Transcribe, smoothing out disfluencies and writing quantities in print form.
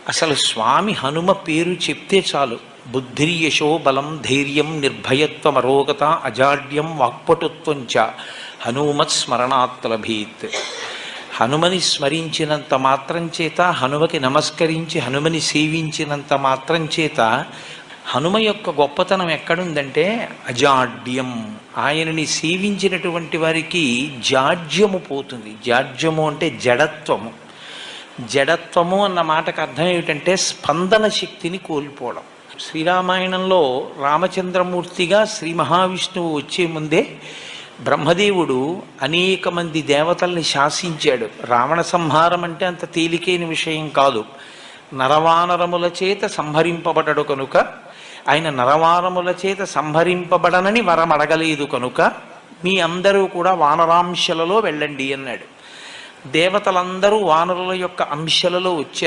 అసలు స్వామి హనుమ పేరు చెప్తే చాలు. బుద్ధిర్యశో బలం ధైర్యం నిర్భయత్వం అరోగత అజాడ్యం వాక్పటుత్వం చ హనుమత్ స్మరణాత్ లభేత్. హనుమని స్మరించినంత మాత్రం చేత, హనుమకి నమస్కరించి హనుమని సేవించినంత మాత్రం చేత హనుమ యొక్క గొప్పతనం ఎక్కడుందంటే అజాడ్యం. ఆయనని సేవించినటువంటి వారికి జాడ్యము పోతుంది. జాడ్యము అంటే జడత్వము. జడత్వము అన్న మాటకు అర్థం ఏమిటంటే స్పందన శక్తిని కోల్పోవడం. శ్రీరామాయణంలో రామచంద్రమూర్తిగా శ్రీ మహావిష్ణువు వచ్చే ముందే బ్రహ్మదేవుడు అనేక మంది దేవతల్ని శాసించాడు. రావణ సంహారం అంటే అంత తేలికైన విషయం కాదు. నరవానరముల చేత సంహరింపబడడు కనుక, ఆయన నరవానరముల చేత సంహరింపబడనని వరం అడగలేదు కనుక మీ అందరూ కూడా వానరాంశలలో వెళ్ళండి అన్నాడు. దేవతలందరూ వానరుల యొక్క అంశలలో వచ్చారు.